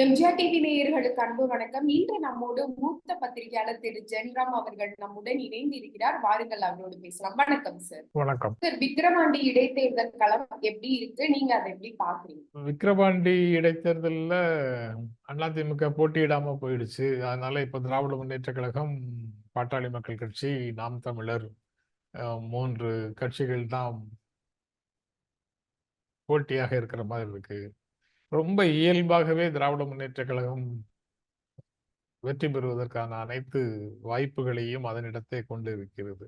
MGR TV நேயர்களுக்கு அன்பு வணக்கம். இன்று நம்மோடு மூத்த பத்திரிகையாளர் திரு ஜென்ராம் அவர்கள் நம்முடன் இணைந்து இருக்கிறார். வாருங்கள் அவரோடு பேசலாம். வணக்கம் சார். வணக்கம் சார், விக்கிரவாண்டி இடைத்தேர்தல் களம் எப்படி இருக்கு, நீங்க அதை எப்படி பாக்குறீங்க? விக்கிரவாண்டி இடைத்தேர்தலில் அதிமுக போட்டியிடாம போயிடுச்சு. அதனால இப்ப திராவிட முன்னேற்ற கழகம், பாட்டாளி மக்கள் கட்சி, நாம் தமிழர் 3 கட்சிகள் தான் போட்டியாக இருக்கிற மாதிரி இருக்கு. ரொம்ப இயல்பாகவே திராவிட முன்னேற்ற கழகம் வெற்றி பெறுவதற்கான அனைத்து வாய்ப்புகளையும் அதனிடத்தை கொண்டு இருக்கிறது.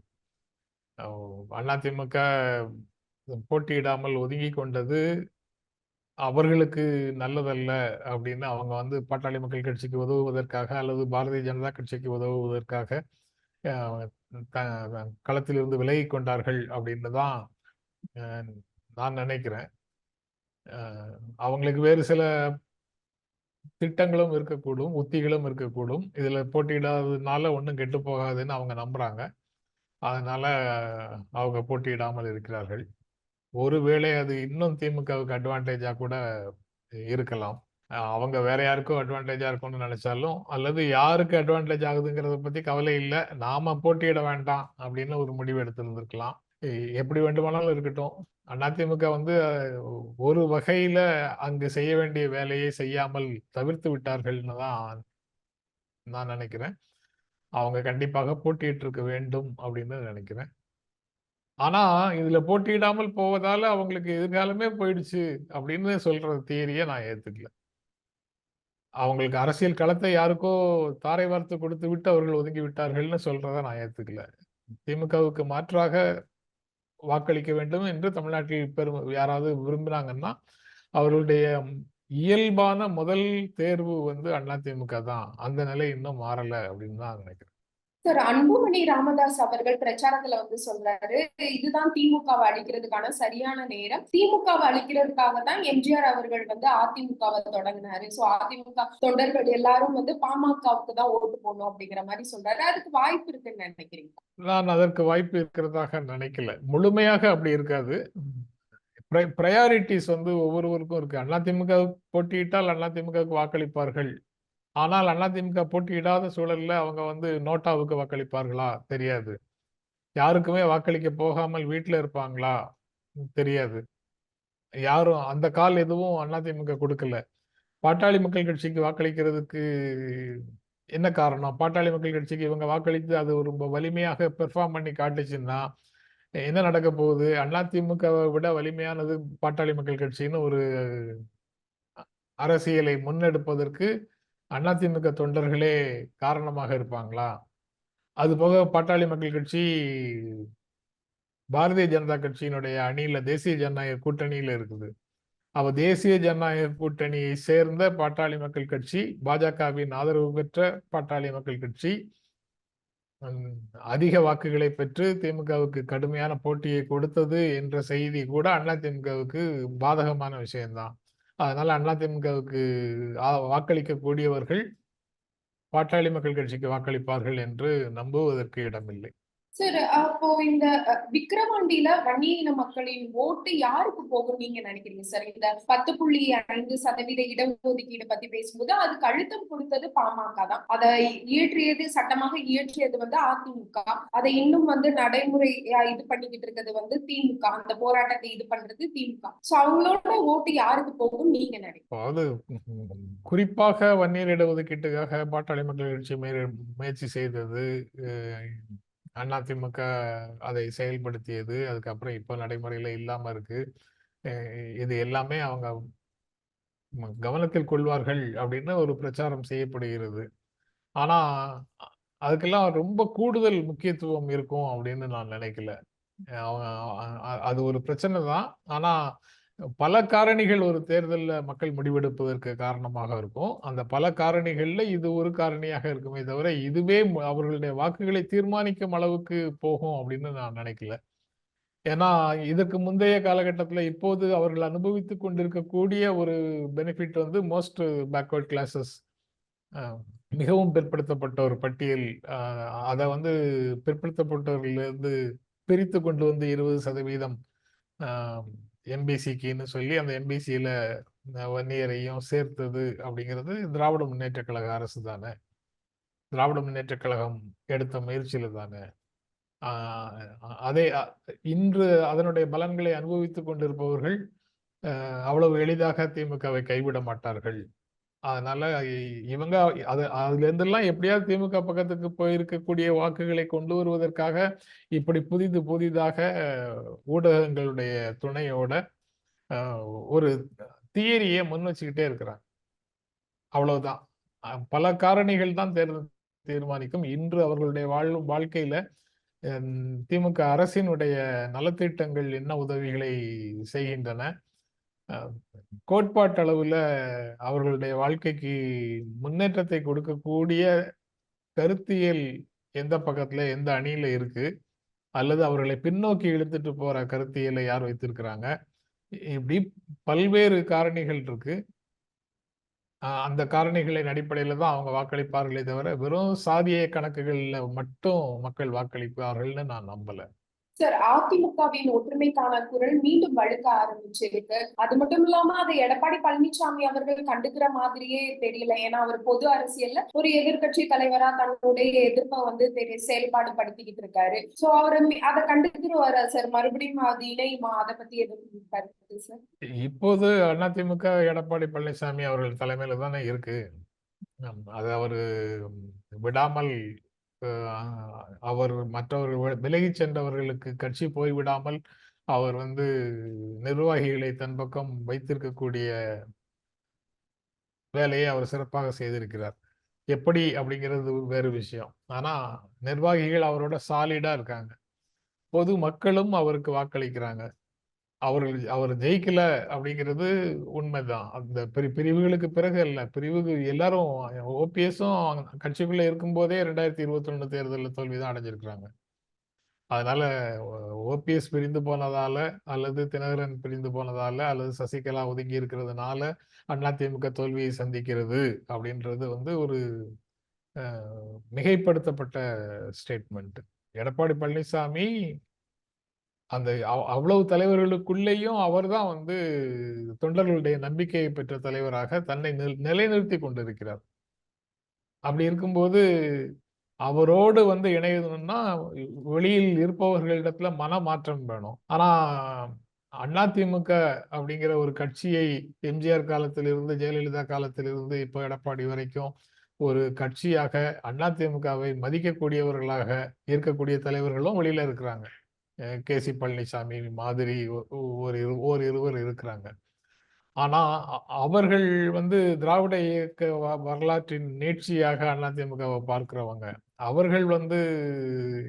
அதிமுக போட்டியிடாமல் ஒதுங்கி கொண்டது அவர்களுக்கு நல்லதல்ல அப்படின்னு அவங்க பாட்டாளி மக்கள் கட்சிக்கு உதவுவதற்காக அல்லது பாரதிய ஜனதா கட்சிக்கு உதவுவதற்காக களத்திலிருந்து விலகி கொண்டார்கள் அப்படின்னு தான் நான் நினைக்கிறேன். அவங்களுக்கு வேறு சில திட்டங்களும் இருக்கக்கூடும், உத்திகளும் இருக்கக்கூடும். இதுல போட்டியிடாததுனால ஒன்றும் கெட்டு போகாதுன்னு அவங்க நம்புறாங்க. அதனால அவங்க போட்டியிடாமல் இருக்கிறார்கள். ஒருவேளை அது இன்னும் திமுகவுக்கு அட்வான்டேஜா கூட இருக்கலாம். அவங்க வேற யாருக்கும் அட்வான்டேஜா இருக்கும்னு நினைச்சாலும், அல்லது யாருக்கு அட்வான்டேஜ் ஆகுதுங்கிறத பத்தி கவலை இல்லை, நாம போட்டியிட வேண்டாம் அப்படின்னு ஒரு முடிவு எடுத்திருந்திருக்கலாம். எப்படி வேண்டுமானாலும் இருக்கட்டும். அதிமுக ஒரு வகையில அங்கு செய்ய வேண்டிய வேலையை செய்யாமல் தவிர்த்து விட்டார்கள்னு தான் நான் நினைக்கிறேன். அவங்க கண்டிப்பாக போட்டியிட்டு இருக்க வேண்டும் அப்படின்னு நினைக்கிறேன். ஆனா இதுல போட்டியிடாமல் போவதால அவங்களுக்கு எதிர்காலமே போயிடுச்சு அப்படின்னு சொல்ற தியரியை நான் ஏத்துக்கல. அவங்களுக்கு அரசியல் களத்தை யாருக்கோ தாரை வார்த்து கொடுத்து விட்டு அவர்கள் ஒதுங்கி விட்டார்கள்னு சொல்றதை நான் ஏத்துக்கல. திமுகவுக்கு மாற்றாக வாக்களிக்க வேண்டும் என்று தமிழ்நாட்டில் யாராவது விரும்பினாங்கன்னா அவர்களுடைய இயல்பான முதல் தேர்வு அதிமுக தான். அந்த நிலை இன்னும் மாறல அப்படின்னு தான் நினைக்கிறேன். சார், அன்புமணி ராமதாஸ் அவர்கள் பிரச்சாரத்துல சொல்றாரு, இதுதான் திமுகவை அழிக்கிறதுக்கான சரியான நேரம், திமுகவை அழிக்கிறதுக்காக தான் எம்ஜிஆர் அவர்கள் அதிமுகவை தொடங்கினாரு. சோ அதிமுக தொண்டர்கள் எல்லாரும் பாமகவுக்கு தான் ஓட்டு போடணும் அப்படிங்கிற மாதிரி சொல்றாரு. அதுக்கு வாய்ப்பு இருக்குன்னு நினைக்கிறீங்க? நான் அதற்கு வாய்ப்பு இருக்கிறதாக நினைக்கல. முழுமையாக அப்படி இருக்காது. ப்ரையாரிட்டிஸ் ஒவ்வொருவருக்கும் இருக்கு. அதிமுக போட்டியிட்டால் அதிமுகவுக்கு வாக்களிப்பார்கள். ஆனால் அதிமுக போட்டியிடாத சூழல்ல அவங்க நோட்டாவுக்கு வாக்களிப்பார்களா தெரியாது. யாருக்குமே வாக்களிக்க போகாமல் வீட்டுல இருப்பாங்களா தெரியாது. யாரும் அந்த கால் எதுவும் அதிமுக கொடுக்கல. பாட்டாளி மக்கள் கட்சிக்கு வாக்களிக்கிறதுக்கு என்ன காரணம்? பாட்டாளி மக்கள் கட்சிக்கு இவங்க வாக்களித்து அது ரொம்ப வலிமையாக பெர்ஃபார்ம் பண்ணி காட்டுச்சுன்னா என்ன நடக்க போகுது? அதிமுகவை விட வலிமையானது பாட்டாளி மக்கள் கட்சின்னு ஒரு அரசியலை முன்னெடுப்பதற்கு அதிமுக தொண்டர்களே காரணமாக இருப்பாங்களா? அது போக பாட்டாளி மக்கள் கட்சி பாரதிய ஜனதா கட்சியினுடைய அணியில தேசிய ஜனநாயக கூட்டணியில இருக்குது. அவ தேசிய ஜனநாயக கூட்டணியை சேர்ந்த பாட்டாளி மக்கள் கட்சி, பாஜகவின் ஆதரவு பெற்ற பாட்டாளி மக்கள் கட்சி அதிக வாக்குகளை பெற்று திமுகவுக்கு கடுமையான போட்டியை கொடுத்தது என்ற செய்தி கூட அதிமுகவுக்கு பாதகமான விஷயம்தான். அதனால அதிமுகவுக்கு வாக்களிக்கக்கூடியவர்கள் பாட்டாளி மக்கள் கட்சிக்கு வாக்களிப்பார்கள் என்று நம்புவதற்கு இடமில்லை. சார், அப்போ இந்த விக்கிரவாண்டியில வன்னியின மக்களின் ஓட்டு யாருக்கு போகும் நீங்க நினைக்கிறீங்க சார்? இந்த 10.5% இடஒதுக்கீடு பத்தி பேசும்போது அதுக்கு அழுத்தம் கொடுத்தது பாமக தான். அதை இயற்றியது, சட்டமாக இயற்றியது அதிமுக. அதை இன்னும் நடைமுறையா இது பண்ணிக்கிட்டு இருக்கிறது திமுக. அந்த போராட்டத்தை இது பண்றது திமுக. சோ அவங்களோட ஓட்டு யாருக்கு போகும் நீங்க நினைக்கிறீங்க? குறிப்பாக வன்னியர் இடஒதுக்கீட்டுக்காக பாட்டாளி மக்கள் கட்சி முயற்சி செய்தது, அதிமுக அதை செயல்படுத்தியது, அதுக்கப்புறம் இப்போ நடைமுறையில இல்லாம இருக்கு. இது எல்லாமே அவங்க கவனத்தில் கொள்வார்கள் அப்படின்னு ஒரு பிரச்சாரம் செய்யப்படுகிறது. ஆனா அதுக்கெல்லாம் ரொம்ப கூடுதல் முக்கியத்துவம் இருக்கும் அப்படின்னு நான் நினைக்கல. அது ஒரு பிரச்சனை தான். ஆனா பல காரணிகள் ஒரு தேர்தல்ல மக்கள் முடிவெடுப்பதற்கு காரணமாக இருக்கும். அந்த பல காரணிகள்ல இது ஒரு காரணியாக இருக்குமே தவிர இதுவே அவர்களுடைய வாக்குகளை தீர்மானிக்கும் அளவுக்கு போகும் அப்படின்னு நான் நினைக்கல. ஏன்னா இதற்கு முந்தைய காலகட்டத்துல இப்போது அவர்கள் அனுபவித்துக் கொண்டிருக்கக்கூடிய ஒரு பெனிஃபிட் மோஸ்ட் பேக்வர்ட் கிளாஸஸ், மிகவும் பிற்படுத்தப்பட்ட ஒரு பட்டியல், அதை பிற்படுத்தப்பட்டவர்களிலிருந்து பிரித்து கொண்டு 20% எம்பிசிக்குன்னு சொல்லி அந்த எம்பிசியில வன்னியரையும் சேர்த்தது அப்படிங்கிறது திராவிட முன்னேற்ற கழக அரசு தானே. திராவிட முன்னேற்ற கழகம் எடுத்த முயற்சியில தானே. அதே இன்று அதனுடைய பலன்களை அனுபவித்துக் கொண்டிருப்பவர்கள் அவ்வளவு எளிதாக திமுகவை கைவிட மாட்டார்கள். அதனால இவங்க அதுல இருந்தெல்லாம் எப்படியாவது திமுக பக்கத்துக்கு போயிருக்கக்கூடிய வாக்குகளை கொண்டு வருவதற்காக இப்படி புதிதாக ஊடகங்களுடைய துணையோட ஒரு தியரியை முன் வச்சுக்கிட்டே இருக்கிறாங்க. அவ்வளவுதான். பல காரணிகள் தான் தீர்மானிக்கும். இன்று அவர்களுடைய வாழ்க்கையில திமுக அரசினுடைய நலத்திட்டங்கள் என்ன உதவிகளை செய்கின்றன, கோட்பாட்டளவுல அவர்களுடைய வாழ்க்கைக்கு முன்னேற்றத்தை கொடுக்கக்கூடிய கருத்தியல் எந்த பக்கத்துல எந்த அணியில இருக்கு, அல்லது அவர்களை பின்னோக்கி இழுத்துட்டு போற கருத்தியலை யார் வைத்திருக்கிறாங்க, இப்படி பல்வேறு காரணிகள் இருக்கு. அந்த காரணிகளின் அடிப்படையில தான் அவங்க வாக்களிப்பார்களே தவிர வெறும் சாதிய கணக்குகள்ல மட்டும் மக்கள் வாக்களிப்பார்கள்னு நான் நம்பல. சார், அதிமுகவின் ஒற்றுமைக்கான குரல் மீண்டும் வழுக்க ஆரம்பிச்சிருக்கு. அது மட்டும் இல்லாம அதை எடப்பாடி பழனிசாமி அவர்கள் கண்டுக்கிற மாதிரியே தெரியல. ஏன்னா அவர் பொது அரசியல்ல ஒரு எதிர்கட்சி தலைவரா தன்னுடைய எதிர்ப்பை செயல்பாடு படுத்திக்கிட்டு இருக்காரு. சோ அவரு அதை கண்டுக்கிறவரா சார்? மறுபடியும் அது இணையுமா? அதை பத்தி எதுவும் கருத்து சார்? இப்போது அதிமுக எடப்பாடி பழனிசாமி அவர்கள் தலைமையில தானே இருக்கு. அது அவரு விடாமல் அவர் மற்றவர்கள் விலகி சென்றவர்களுக்கு கட்சி போய்விடாமல் அவர் நிர்வாகிகளை தன் பக்கம் வைத்திருக்கக்கூடிய வேலையை அவர் சிறப்பாக செய்திருக்கிறார். எப்படி அப்படிங்கிறது வேறு விஷயம். ஆனா நிர்வாகிகள் அவரோட சாலிடா இருக்காங்க. பொது மக்களும் அவருக்கு வாக்களிக்கிறாங்க. அவர் ஜெயிக்கல அப்படிங்கிறது உண்மைதான். அந்த பிரிவுகளுக்கு பிறகு அல்ல, பிரிவுக்கு எல்லாரும் ஓபிஎஸும் கட்சிக்குள்ள இருக்கும்போதே 2021 தேர்தலில் தோல்விதான் அடைஞ்சிருக்கிறாங்க. அதனால ஓபிஎஸ் பிரிந்து போனதால, அல்லது தினகரன் பிரிந்து போனதால, அல்லது சசிகலா ஒதுங்கி இருக்கிறதுனால அதிமுக தோல்வியை சந்திக்கிறது அப்படின்றது ஒரு மிகைப்படுத்தப்பட்ட ஸ்டேட்மெண்ட். எடப்பாடி பழனிசாமி அந்த அவ்வளவு தலைவர்களுக்குள்ளேயும் அவர் தான் தொண்டர்களுடைய நம்பிக்கையை பெற்ற தலைவராக தன்னை நிலைநிறுத்தி கொண்டிருக்கிறார். அப்படி இருக்கும்போது அவரோடு இணையணும்னா வெளியில் இருப்பவர்களிடத்துல மனமாற்றம் வேணும். ஆனா அதிமுக அப்படிங்கிற ஒரு கட்சியை எம்ஜிஆர் காலத்திலிருந்து ஜெயலலிதா காலத்திலிருந்து இப்போ எடப்பாடி வரைக்கும் ஒரு கட்சியாக அதிமுகவை மதிக்கக்கூடியவர்களாக இருக்கக்கூடிய தலைவர்களும் வெளியில இருக்கிறாங்க. கேசி பழனிசாமி மாதிரி இருவர் இருக்கிறாங்க. ஆனா அவர்கள் திராவிட இயக்க வரலாற்றின் நீட்சியாக அதிமுகவை பார்க்கிறவங்க. அவர்கள்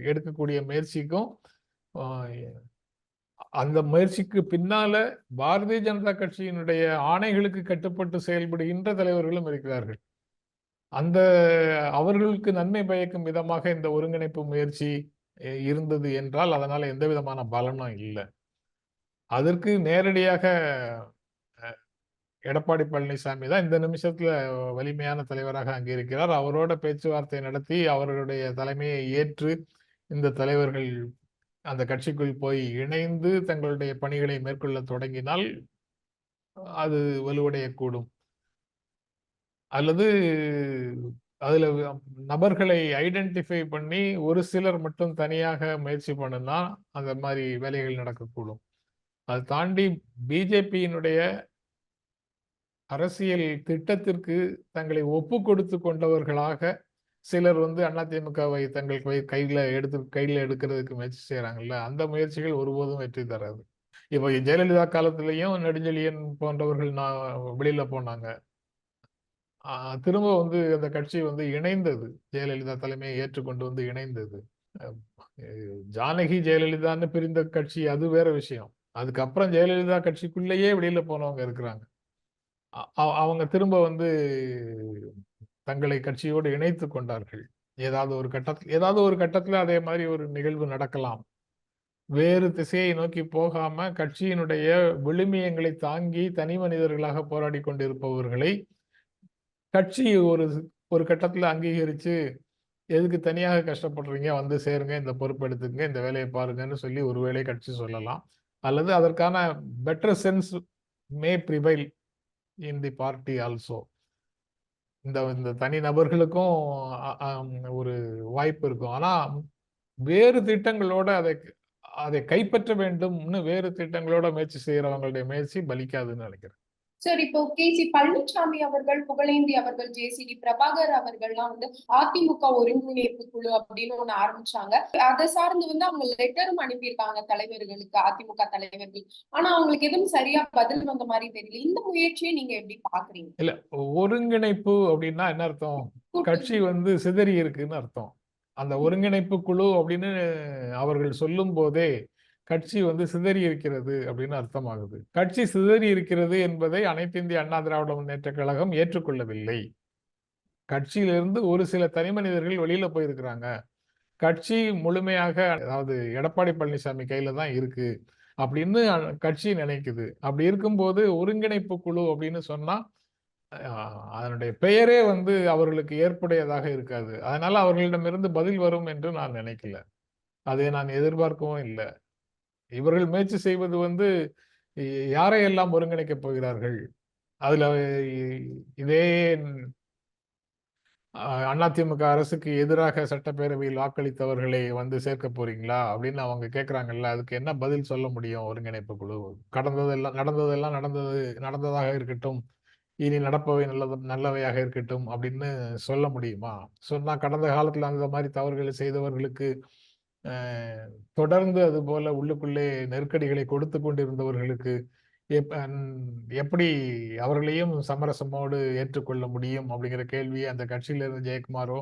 எடுக்கக்கூடிய முயற்சிக்கும் அந்த முயற்சிக்கு பின்னால பாரதிய ஜனதா கட்சியினுடைய ஆணைகளுக்கு கட்டுப்பட்டு செயல்படுகின்ற தலைவர்களும் இருக்கிறார்கள். அந்த அவர்களுக்கு நன்மை பயக்கும் விதமாக இந்த ஒருங்கிணைப்பு முயற்சி இருந்தது என்றால் அதனால எந்த விதமான பலனும் இல்லை. அதற்கு நேரடியாக எடப்பாடி பழனிசாமி தான் இந்த நிமிஷத்துல வலிமையான தலைவராக அங்கே இருக்கிறார். அவரோட பேச்சுவார்த்தை நடத்தி அவர்களுடைய தலைமையை ஏற்று இந்த தலைவர்கள் அந்த கட்சிக்குள் போய் இணைந்து தங்களுடைய பணிகளை மேற்கொள்ள தொடங்கினால் அது வலுவடையக்கூடும். அல்லது அதுல நபர்களை ஐடென்டிஃபை பண்ணி ஒரு சிலர் மட்டும் தனியாக முயற்சி பண்ணுனா அந்த மாதிரி வேலைகள் நடக்கக்கூடும். அதை தாண்டி பிஜேபியினுடைய அரசியல் திட்டத்திற்கு தங்களை ஒப்பு கொடுத்து கொண்டவர்களாக சிலர் அதிமுகவை தங்கள் கையில எடுக்கிறதுக்கு முயற்சி செய்யறாங்கல்ல, அந்த முயற்சிகள் ஒருபோதும் வெற்றி தராது. இப்போ ஜெயலலிதா காலத்திலையும் நெடுஞ்செழியன் போன்றவர்கள் வெளியில போனாங்க. திரும்ப அந்த கட்சி இணைந்தது, ஜெயலலிதா தலைமையை ஏற்றுக்கொண்டு இணைந்தது. ஜானகி ஜெயலலிதான்னு பிரிந்த கட்சி அது வேற விஷயம். அதுக்கப்புறம் ஜெயலலிதா கட்சிக்குள்ளேயே வெளியில போனவங்க இருக்கிறாங்க. அவங்க திரும்ப தங்களை கட்சியோடு இணைத்து கொண்டார்கள். ஏதாவது ஒரு கட்டத்துல அதே மாதிரி ஒரு நிகழ்வு நடக்கலாம். வேறு திசையை நோக்கி போகாம கட்சியினுடைய விழுமியங்களை தாங்கி தனி மனிதர்களாக போராடி கொண்டிருப்பவர்களை கட்சி ஒரு கட்டத்துல அங்கீகரிச்சு எதுக்கு தனியாக கஷ்டப்படுறீங்க, சேருங்க, இந்த பொறுப்பு எடுத்துங்க, இந்த வேலையை பாருங்கன்னு சொல்லி ஒருவேளை கட்சி சொல்லலாம். அல்லது அதற்கான better sense May prevail in the party also. இந்த இந்த தனி நபர்களுக்கும் ஒரு வாய்ப்பு இருக்கும். ஆனா வேறு திட்டங்களோட அதை கைப்பற்ற வேண்டும்னு வேறு திட்டங்களோட முயற்சி செய்யறவங்களுடைய முயற்சி பலிக்காதுன்னு நினைக்கிறேன். சார், இப்போ கே.சி. பழனிசாமி அவர்கள், புகழேந்தி அவர்கள், ஜே.சி.டி. பிரபாகர் அவர்கள்லாம் வந்து அதிமுக ஒருங்கிணைப்பு குழு அப்படின்னு ஒண்ணு ஆரம்பிச்சாங்க. அதை சார்ந்து வந்து அவங்க லெட்டரும் அனுப்பியிருக்காங்க தலைவர்களுக்கு, அதிமுக தலைவர்கள். ஆனா அவங்களுக்கு எதுவும் சரியா பதில் வந்த மாதிரி தெரியல. இந்த முயற்சியை நீங்க எப்படி பாக்குறீங்க? இல்ல, ஒருங்கிணைப்பு அப்படின்னா என்ன அர்த்தம்? கட்சி வந்து சிதறி இருக்குன்னு அர்த்தம். அந்த ஒருங்கிணைப்பு குழு அப்படின்னு அவர்கள் சொல்லும் போதே கட்சி வந்து சிதறி இருக்கிறது அப்படின்னு அர்த்தமாகுது. கட்சி சிதறி இருக்கிறது என்பதை அனைத்து இந்திய அண்ணா திராவிட முன்னேற்ற கழகம் ஏற்றுக்கொள்ளவில்லை. கட்சியிலிருந்து ஒரு சில தனி மனிதர்கள் வெளியில போயிருக்கிறாங்க. கட்சி முழுமையாக, அதாவது எடப்பாடி பழனிசாமி கையில தான் இருக்கு அப்படின்னு கட்சி நினைக்குது. அப்படி இருக்கும்போது ஒருங்கிணைப்பு குழு அப்படின்னு சொன்னா அதனுடைய பெயரே வந்து அவர்களுக்கு ஏற்புடையதாக இருக்காது. அதனால அவர்களிடமிருந்து பதில் வரும் என்று நான் நினைக்கல. அதை நான் எதிர்பார்க்கவும் இல்லை. இவர்கள் முயற்சி செய்வது வந்து யாரையெல்லாம் ஒருங்கிணைக்கப் போகிறார்கள்? அதுல இதே அதிமுக அரசுக்கு எதிராக சட்டப்பேரவையில் வாக்களித்தவர்களை வந்து சேர்க்க போறீங்களா அப்படின்னு அவங்க கேட்கறாங்கல்ல. அதுக்கு என்ன பதில் சொல்ல முடியும் ஒருங்கிணைப்பு குழு? நடந்ததெல்லாம் நடந்ததாக இருக்கட்டும், இனி நடப்பவை நல்லவையாக இருக்கட்டும் அப்படின்னு சொல்ல முடியுமா? சொன்னா கடந்த காலத்துல அந்த மாதிரி தவறுகளை செய்தவர்களுக்கு தொடர்ந்து அது போல உள்ளுக்குள்ளே நெருக்கடிகளை கொடுத்து கொண்டிருந்தவர்களுக்கு எப்படி அவர்களையும் சமரசமோடு ஏற்றுக்கொள்ள முடியும் அப்படிங்கிற கேள்வியை அந்த கட்சியில இருந்து ஜெயக்குமாரோ,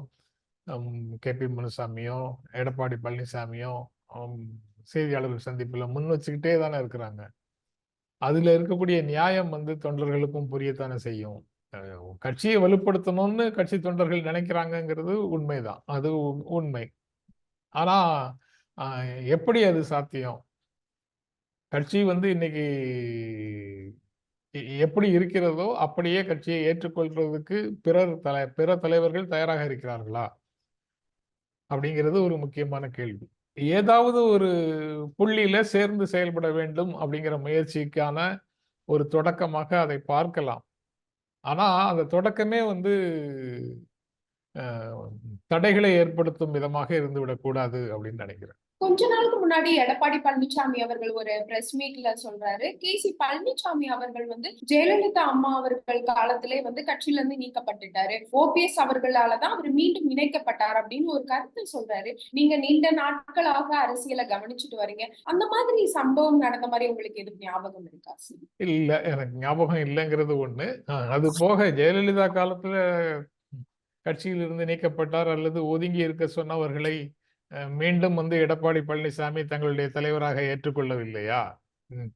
கே.பி. முனுசாமியோ, எடப்பாடி பழனிசாமியோ செய்தியாளர்கள் சந்திப்புல முன் வச்சுக்கிட்டே தானே இருக்கிறாங்க. அதுல இருக்கக்கூடிய நியாயம் வந்து தொண்டர்களுக்கும் புரியத்தானே செய்யும். கட்சியை வலுப்படுத்தணும்னு கட்சி தொண்டர்கள் நினைக்கிறாங்கிறது உண்மைதான், அது உண்மை. ஆனா எப்படி அது சாத்தியம்? கட்சி வந்து இன்னைக்கு எப்படி இருக்கிறதோ அப்படியே கட்சியை ஏற்றுக்கொள்றதுக்கு பிற தலைவர்கள் தயாராக இருக்கிறார்களா அப்படிங்கிறது ஒரு முக்கியமான கேள்வி. ஏதாவது ஒரு புள்ளியில சேர்ந்து செயல்பட வேண்டும் அப்படிங்கிற முயற்சிக்கான ஒரு தொடக்கமாக அதை பார்க்கலாம். ஆனா அந்த தொடக்கமே வந்து தடைகளை ஏற்படுத்தும் விதமாக இருந்துவிடக் கூடாது அப்படின்னு நினைக்கிறேன். கொஞ்ச நாளுக்கு முன்னாடி எடப்பாடி பழனிசாமி அவர்கள் ஒரு பிரஸ் மீட்ல சொல்றாரு, கே.சி. பழனிசாமி அவர்கள் வந்து ஜெயலலிதா அம்மா அவர்கள் காலத்திலே வந்து கட்சியில இருந்து நீக்கப்பட்டுட்டாரு, ஓபிஎஸ் அவர்களாலதான் அவர் மீண்டும் இணைக்கப்பட்டார் அப்படின்னு ஒரு கருத்தை சொல்றாரு. நீங்க நீண்ட நாட்களாக அரசியலை கவனிச்சுட்டு வரீங்க, அந்த மாதிரி சம்பவம் நடந்த மாதிரி உங்களுக்கு எதுவும் ஞாபகம் இருக்கா? இல்ல, எனக்கு ஞாபகம் இல்லைங்கிறது ஒண்ணு. அது போக ஜெயலலிதா காலத்துல கட்சியிலிருந்து நீக்கப்பட்டார் அல்லது ஒதுங்கி இருக்க சொன்னவர்களை மீண்டும் வந்து எடப்பாடி பழனிசாமி தங்களுடைய தலைவராக ஏற்றுக்கொள்ளவில்லையா?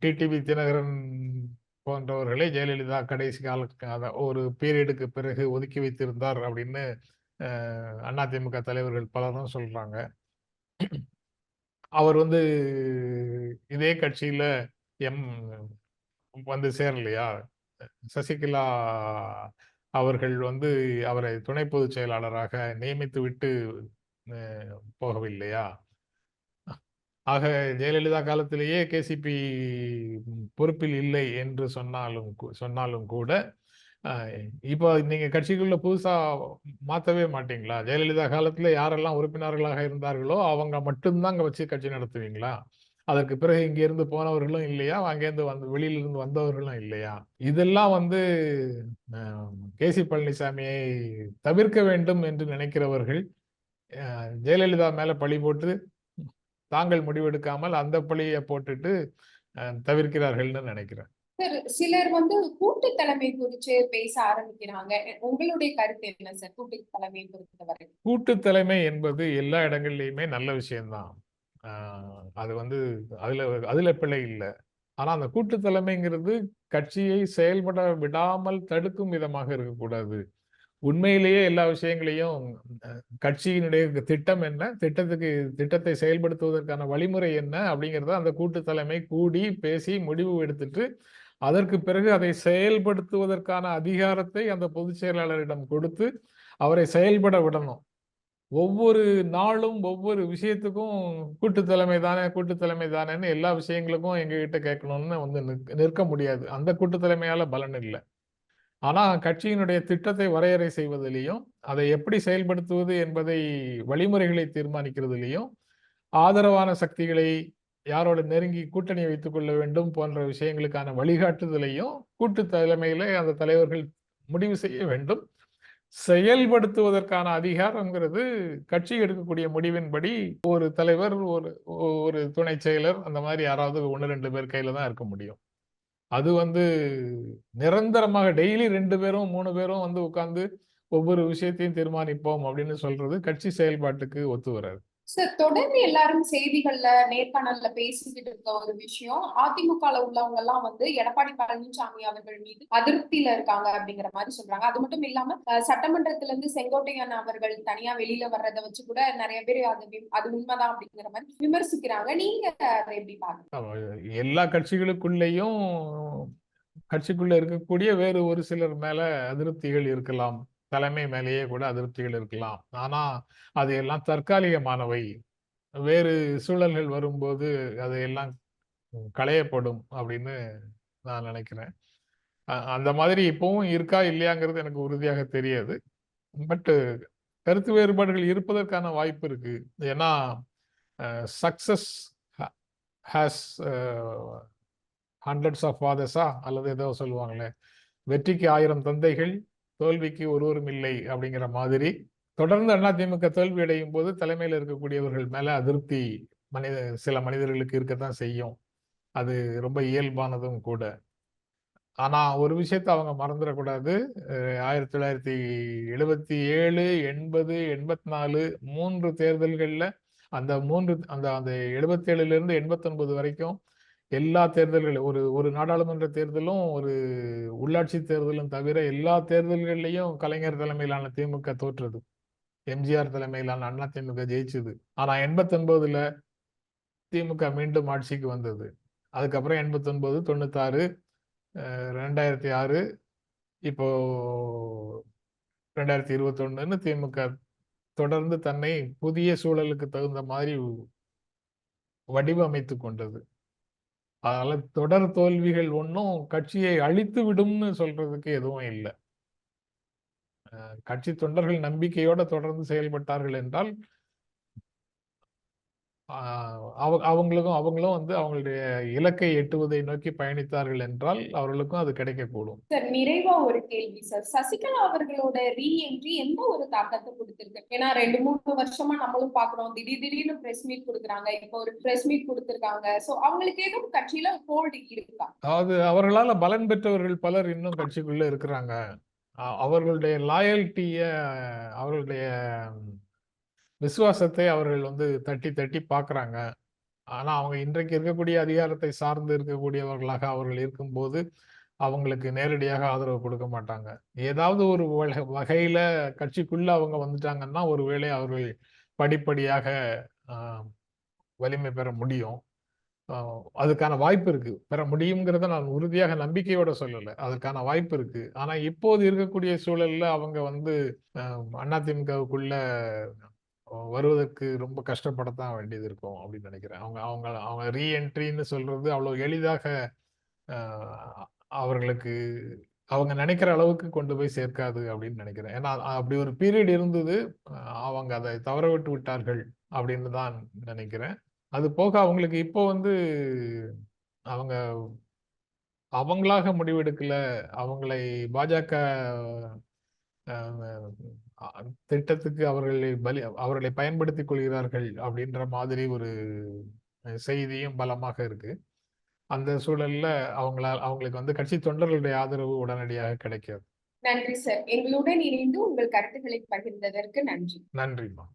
டிடிவி தினகரன் போன்றவர்களை ஜெயலலிதா கடைசி கால ஒரு பீரியடுக்கு பிறகு ஒதுக்கி வைத்திருந்தார் அப்படின்னு அதிமுக தலைவர்கள் பலரும் சொல்றாங்க. அவர் வந்து இதே கட்சியில எம் வந்து சேரலையா? சசிகலா அவர்கள் வந்து அவரை துணை பொதுச் செயலாளராக நியமித்து விட்டு போகவில்லையா? ஆக ஜெயலலிதா காலத்திலேயே கேசிபி பொறுப்பில் இல்லை என்று சொன்னாலும் கூட இப்போ நீங்க கட்சிக்குள்ள புதுசா மாத்தவே மாட்டீங்களா? ஜெயலலிதா காலத்துல யாரெல்லாம் உறுப்பினர்களாக இருந்தார்களோ அவங்க மட்டும்தான் அங்க வச்சு கட்சி நடத்துவீங்களா? அதற்கு பிறகு இங்க இருந்து போனவர்களும் இல்லையா? அங்கேருந்து வெளியில இருந்து வந்தவர்களும் இல்லையா? இதெல்லாம் வந்து கே.சி. பழனிசாமியை தவிர்க்க வேண்டும் என்று நினைக்கிறவர்கள் ஜெயலலிதா மேல பழி போட்டு தாங்கள் முடிவெடுக்காமல் அந்த பழியை போட்டுட்டு தவிர்க்கிறார்கள்னு நினைக்கிறேன். சார், சிலர் வந்து கூட்டு தலைமை குறித்து பேச ஆரம்பிக்கிறாங்க. உங்களுடைய கருத்து என்ன சார் கூட்டு தலைமை பொறுத்தவரை? கூட்டு தலைமை என்பது எல்லா இடங்கள்லயுமே நல்ல விஷயம்தான். அது வந்து அதுல பிழை இல்லை. ஆனா அந்த கூட்டு தலைமைங்கிறது கட்சியை செயல்பட விடாமல் தடுக்கும் விதமாக இருக்கக்கூடாது. உண்மையிலேயே எல்லா விஷயங்களையும் கட்சியினுடைய திட்டம் என்ன, திட்டத்தை செயல்படுத்துவதற்கான வழிமுறை என்ன அப்படிங்கிறத அந்த கூட்டு தலைமை கூடி பேசி முடிவு எடுத்துட்டு அதற்கு பிறகு அதை செயல்படுத்துவதற்கான அதிகாரத்தை அந்த பொதுச் செயலாளரிடம் கொடுத்து அவரை செயல்பட விடணும். ஒவ்வொரு நாளும் ஒவ்வொரு விஷயத்துக்கும் கூட்டு தலைமை தானேன்னு எல்லா விஷயங்களுக்கும் எங்ககிட்ட கேட்கணும்னு வந்து நிற்க முடியாது. அந்த கூட்டு தலைமையால பலன் இல்லை. ஆனா கட்சியினுடைய திட்டத்தை வரையறை செய்வதிலையும், அதை எப்படி செயல்படுத்துவது என்பதை வழிமுறைகளை தீர்மானிக்கிறதிலையும், ஆதரவான சக்திகளை யாரோட நெருங்கி கூட்டணி வைத்துக் கொள்ள வேண்டும் போன்ற விஷயங்களுக்கான வழிகாட்டுதலையும் கூட்டு தலைமையில அந்த தலைவர்கள் முடிவு செய்ய வேண்டும். செயல்படுத்துவதற்கான அதிகாரம்ங்கிறது கட்சி எடுக்கக்கூடிய முடிவின்படி ஒரு தலைவர், ஒரு துணை செயலர் அந்த மாதிரி யாராவது 1, 2 பேர் கையில தான் இருக்க முடியும். அது வந்து நிரந்தரமாக டெய்லி 2 பேரும் 3 பேரும் வந்து உட்கார்ந்து ஒவ்வொரு விஷயத்தையும் தீர்மானிப்போம் அப்படின்னு சொல்றது கட்சி செயல்பாட்டுக்கு ஒத்து வராது. சார், தொடர்ந்து எல்லாரும் செய்திகள்ல நேர்காணல்ல பேசிக்கிட்டு இருக்க ஒரு விஷயம், அதிமுகல உள்ளவங்க எல்லாம் வந்து எடப்பாடி பழனிசாமி அவர்கள் மீது அதிருப்தியில இருக்காங்க அப்படிங்கிற மாதிரி சொல்றாங்க. அது மட்டும் இல்லாம சட்டமன்றத்துல இருந்து செங்கோட்டையன் அவர்கள் தனியா வெளியில வர்றதை வச்சு கூட நிறைய பேர் அது உண்மைதான் அப்படிங்கிற மாதிரி விமர்சிக்கிறாங்க. நீங்க அதை எப்படி பாருங்க? எல்லா கட்சிகளுக்குள்ளேயும் கட்சிக்குள்ள இருக்கக்கூடிய வேறு ஒரு சிலர் மேல அதிருப்திகள் இருக்கலாம். தலைமை மேலேயே கூட அதிருப்திகள் இருக்கலாம். ஆனா அது எல்லாம் தற்காலிகமானவை. வேறு சூழல்கள் வரும்போது அதையெல்லாம் களையப்படும் அப்படின்னு நான் நினைக்கிறேன். அந்த மாதிரி இப்பவும் இருக்கா இல்லையாங்கிறது எனக்கு உறுதியாக தெரியாது. பட் கருத்து வேறுபாடுகள் இருப்பதற்கான வாய்ப்பு இருக்கு. ஏன்னா சக்சஸ் ஹேஸ் ஹண்ட்ரட்ஸ் ஆஃப் ஃபாதர்ஸா அல்லது ஏதோ சொல்லுவாங்களே, வெற்றிக்கு 1000 தந்தைகள், தோல்விக்கு ஒருவரும் இல்லை அப்படிங்கிற மாதிரி தொடர்ந்து அதிமுக தோல்வி அடையும் போது தலைமையில் இருக்கக்கூடியவர்கள் மேல அதிருப்தி சில மனிதர்களுக்கு இருக்கத்தான் செய்யும். அது ரொம்ப இயல்பானதும் கூட. ஆனா ஒரு விஷயத்த அவங்க மறந்துடக்கூடாது. 1977, 80, 84 3 தேர்தல்கள்ல அந்த 77ல இருந்து 89 வரைக்கும் எல்லா தேர்தல்களும் ஒரு நாடாளுமன்ற தேர்தலும் ஒரு உள்ளாட்சி தேர்தலும் தவிர எல்லா தேர்தல்கள்லையும் கலைஞர் தலைமையிலான திமுக தோற்றது. எம்ஜிஆர் தலைமையிலான அதிமுக ஜெயிச்சது. ஆனா 89ல திமுக மீண்டும் ஆட்சிக்கு வந்தது. அதுக்கப்புறம் 89, 96, 2006, இப்போ 2021ன்னு திமுக தொடர்ந்து தன்னை புதிய சூழலுக்கு தகுந்த மாதிரி வடிவமைத்து கொண்டது. அதனால தொடர் தோல்விகள் ஒன்றும் கட்சியை அழித்து விடும்னு சொல்றதுக்கு எதுவும் இல்லை. கட்சி தொண்டர்கள் நம்பிக்கையோட தொடர்ந்து செயல்பட்டார்கள் என்றால் அவங்களும் வந்து அவங்களுடைய இலக்கை எட்டுவதை நோக்கி பயணித்தார்கள் என்றால் அவர்களுக்கும் அது கிடைக்கக்கூடும். சார், நிறைவா ஒரு கேள்வி சார். சசிகலா அவர்களோட ரீஎன்ட்ரி எந்த ஒரு தாக்கத்தை கொடுத்திருக்கு? ஏன்னா 2-3 வருஷமா நம்மளும் பாக்குறோம், திடீர்னு பிரஸ் மீட் கொடுக்குறாங்க, இப்போ ஒரு பிரஸ் மீட் கொடுத்திருக்காங்க. சோ அவங்களுக்கு எதுவும் கட்சியில ஹோல்டு இருக்கா? அதாவது அவர்களால பலன் பெற்றவர்கள் பலர் இன்னும் கட்சிக்குள்ள இருக்கிறாங்க. அவர்களுடைய லாயல்ட்டிய, அவர்களுடைய விசுவாசத்தை அவர்கள் வந்து தட்டி தட்டி பார்க்குறாங்க. ஆனா அவங்க இன்றைக்கு இருக்கக்கூடிய அதிகாரத்தை சார்ந்து இருக்கக்கூடியவர்களாக அவர்கள் இருக்கும்போது அவங்களுக்கு நேரடியாக ஆதரவு கொடுக்க மாட்டாங்க. ஏதாவது ஒரு வகையில கட்சிக்குள்ள அவங்க வந்துட்டாங்கன்னா ஒருவேளை அவர்கள் படிப்படியாக வலிமை பெற முடியும். அதுக்கான வாய்ப்பு இருக்கு. பெற முடியுங்கிறத நான் உறுதியாக நம்பிக்கையோட சொல்லல. அதற்கான வாய்ப்பு இருக்கு. ஆனா இப்போது இருக்கக்கூடிய சூழல்ல அவங்க வந்து அதிமுகவுக்குள்ள வருவதற்கு ரொம்ப கஷ்டப்படத்தான் வேண்டியது இருக்கும் அப்படின்னு நினைக்கிறேன். அவங்க ரீஎன்ட்ரின்னு சொல்றது அவ்வளவு எளிதாக அவர்களுக்கு அவங்க நினைக்கிற அளவுக்கு கொண்டு போய் சேர்க்காது அப்படின்னு நினைக்கிறேன். ஏன்னா அப்படி ஒரு பீரியட் இருந்தது, அவங்க அதை தவற விட்டு விட்டார்கள் அப்படின்னு தான் நினைக்கிறேன். அது போக அவங்களுக்கு இப்போ வந்து அவங்க அவங்களாக முடிவெடுக்கல, அவங்களை பாஜக திட்டத்துக்கு அவர்களை பயன்படுத்திக் கொள்கிறார்கள் அப்படின்ற மாதிரி ஒரு செய்தியும் பலமாக இருக்கு. அந்த சூழல்ல அவங்களுக்கு வந்து கட்சி தொண்டர்களுடைய ஆதரவு உடனடியாக கிடைக்காது. நன்றி சார். எங்களுடன் இணைந்து உங்கள் கருத்துக்களை பகிர்ந்ததற்கு நன்றி. நன்றிமா.